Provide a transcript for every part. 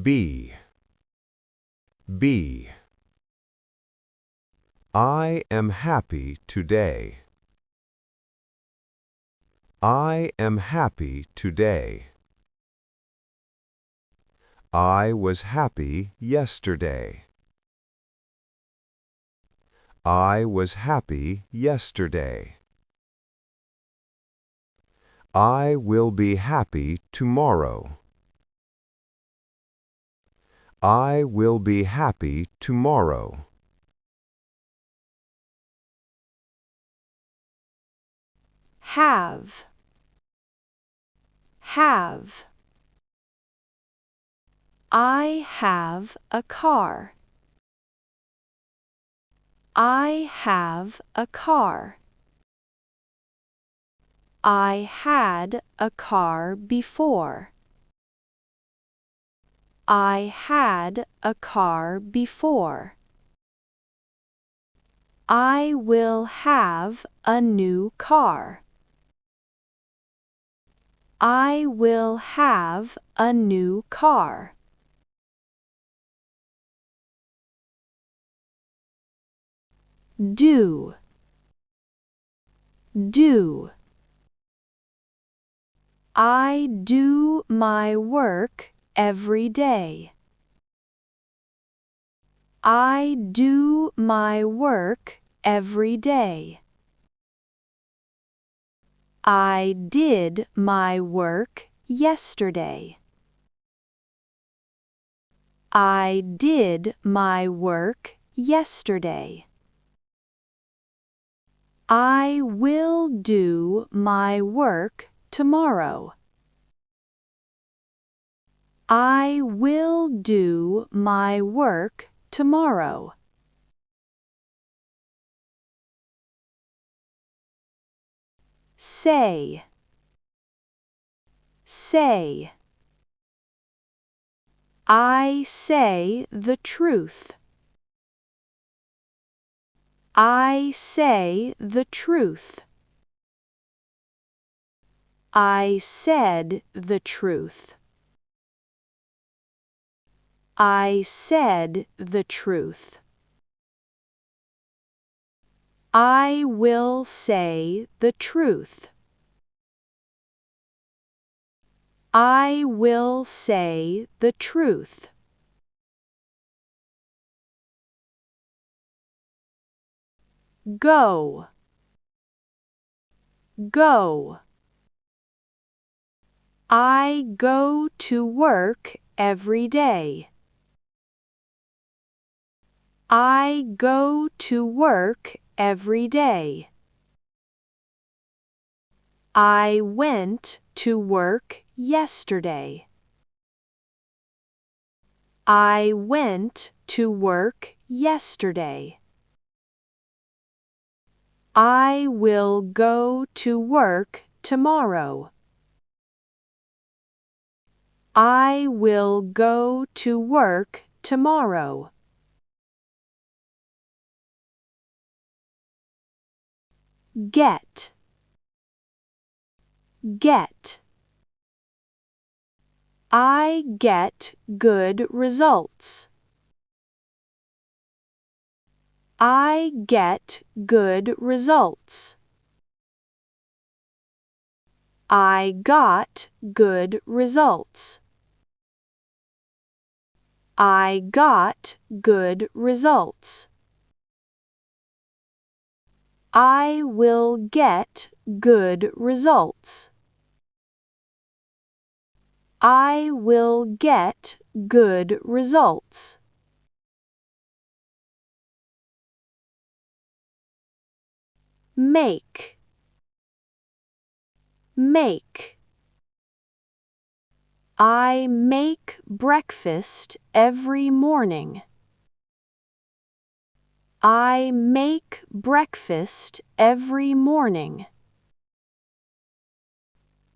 B. B. I am happy today. I am happy today. I was happy yesterday. I was happy yesterday. I will be happy tomorrow. I will be happy tomorrow. Have. Have. I have a car. I have a car. I had a car before. I had a car before. I will have a new car. I will have a new car. Do. Do. I do my work every day. I do my work every day. I did my work yesterday. I did my work yesterday. I will do my work tomorrow. I will do my work tomorrow. Say. Say. I say the truth. I say the truth. I said the truth. I said the truth. I will say the truth. I will say the truth. Go. Go. I go to work every day. I go to work every day. I went to work yesterday. I went to work yesterday. I will go to work tomorrow. I will go to work tomorrow. Get. Get. I get good results. I get good results. I got good results. I got good results. I will get good results. I will get good results. Make. Make. I make breakfast every morning. I make breakfast every morning.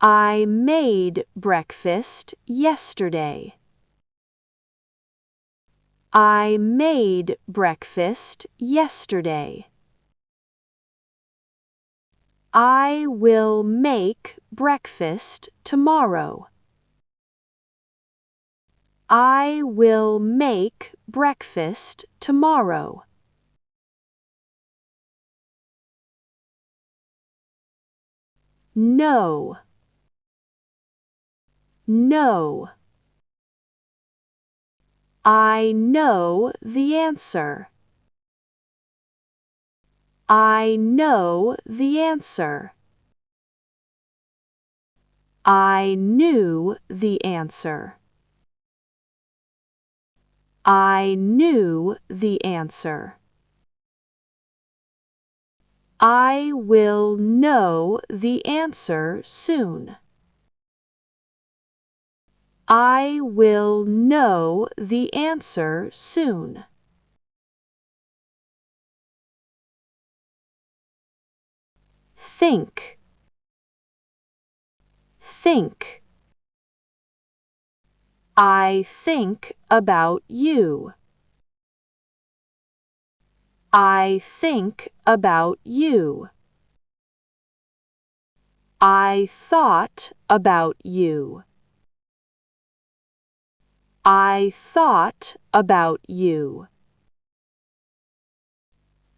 I made breakfast yesterday. I made breakfast yesterday. I will make breakfast tomorrow. I will make breakfast tomorrow. No. No. I know the answer. I know the answer. I knew the answer. I knew the answer. I will know the answer soon. I will know the answer soon. Think. Think. I think about you. I think about you. I thought about you. I thought about you.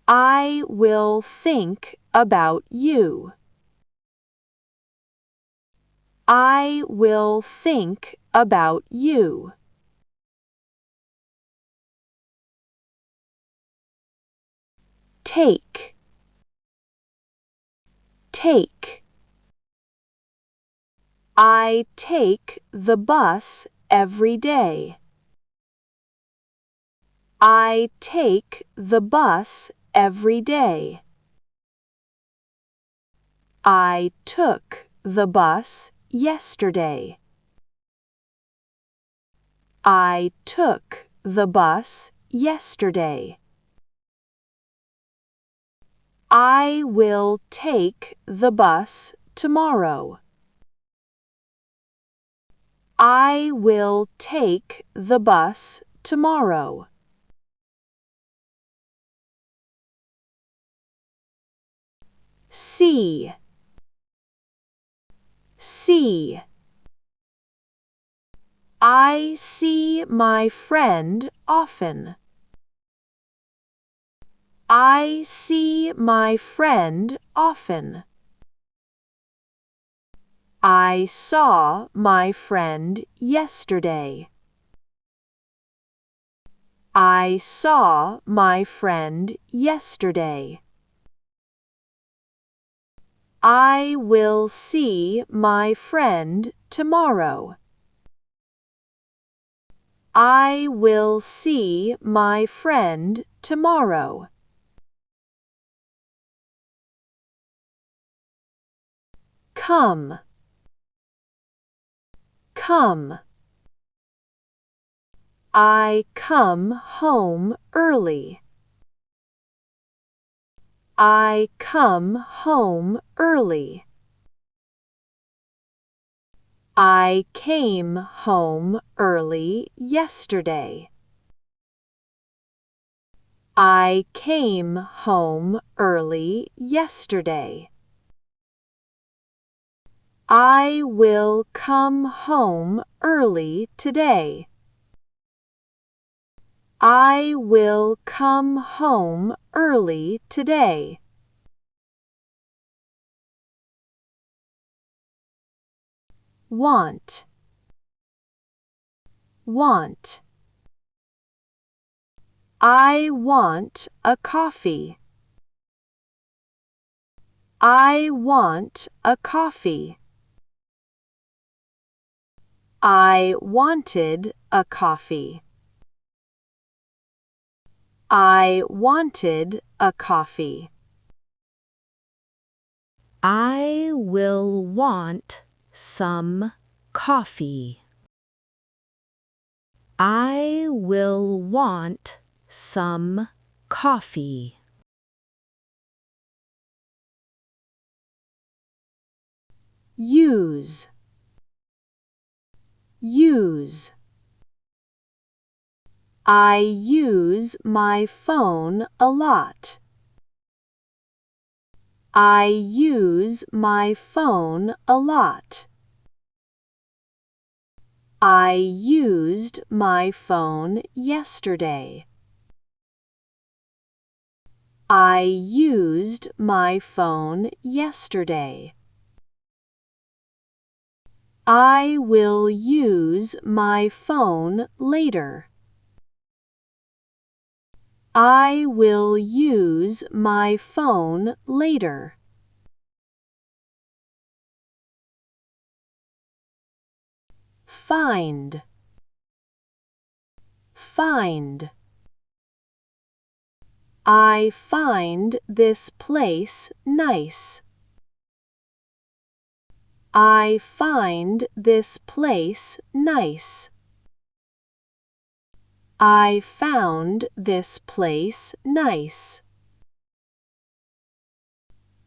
I will think about you. I will think about you. Take. Take. I take the bus every day. I take the bus every day. I took the bus yesterday. I took the bus yesterday. I will take the bus tomorrow. I will take the bus tomorrow. See. See. I see my friend often. I see my friend often. I saw my friend yesterday. I saw my friend yesterday. I will see my friend tomorrow. I will see my friend tomorrow. Come. Come. I come home early. I come home early. I came home early yesterday. I came home early yesterday. I will come home early today. I will come home early today. Want. Want. I want a coffee. I want a coffee. I wanted a coffee. I wanted a coffee. I will want some coffee. I will want some coffee. Use. Use. I use my phone a lot. I use my phone a lot. I used my phone yesterday. I used my phone yesterday. I will use my phone later. I will use my phone later. Find. Find. I find this place nice. I find this place nice. I found this place nice.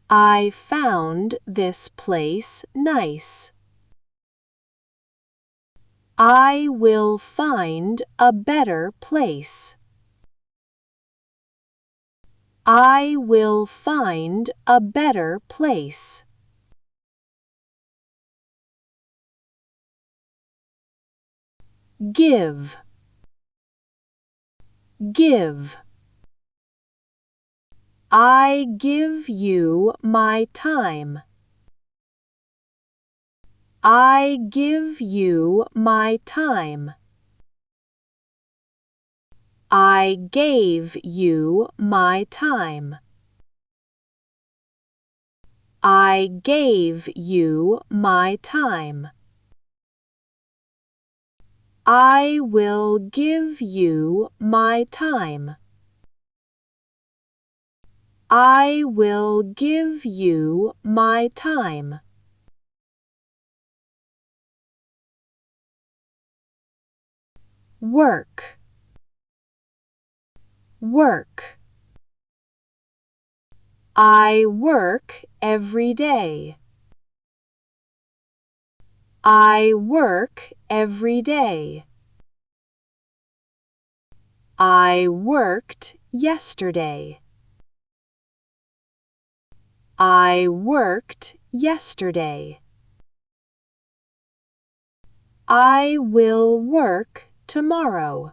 I found this place nice. I will find a better place. I will find a better place. Give. Give. I give you my time. I give you my time. I gave you my time. I gave you my time. I will give you my time. I will give you my time. Work. Work. I work every day. I work every day. I worked yesterday. I worked yesterday. I will work tomorrow.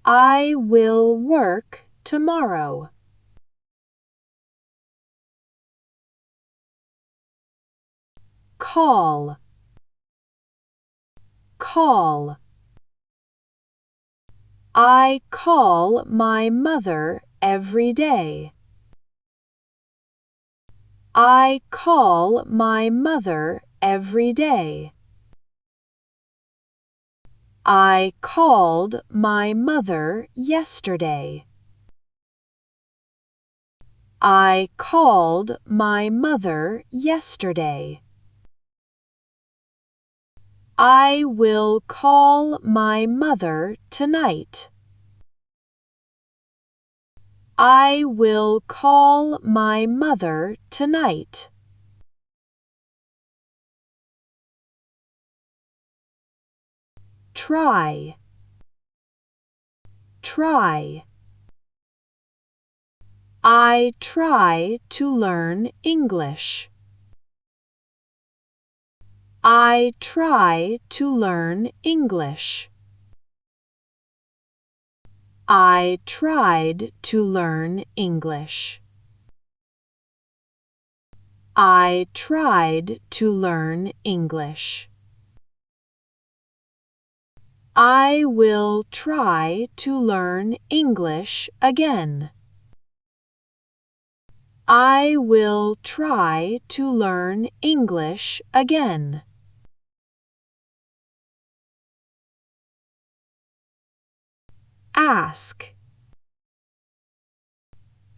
I will work tomorrow. Call. Call. I call my mother every day. I call my mother every day. I called my mother yesterday. I called my mother yesterday. I will call my mother tonight. I will call my mother tonight. Try. Try. I try to learn English. I try to learn English. I tried to learn English. I tried to learn English. I will try to learn English again. I will try to learn English again. Ask.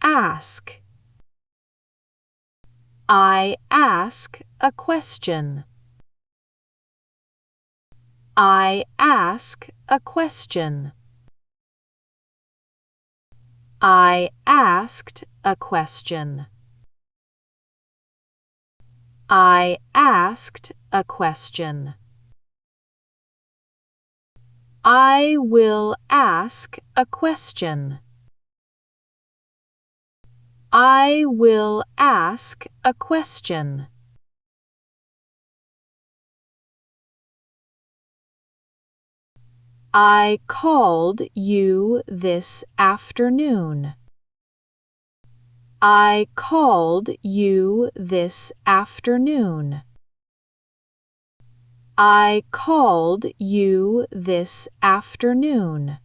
Ask. I ask a question. I ask a question. I asked a question. I asked a question. I will ask a question. I will ask a question. I called you this afternoon. I called you this afternoon. I called you this afternoon.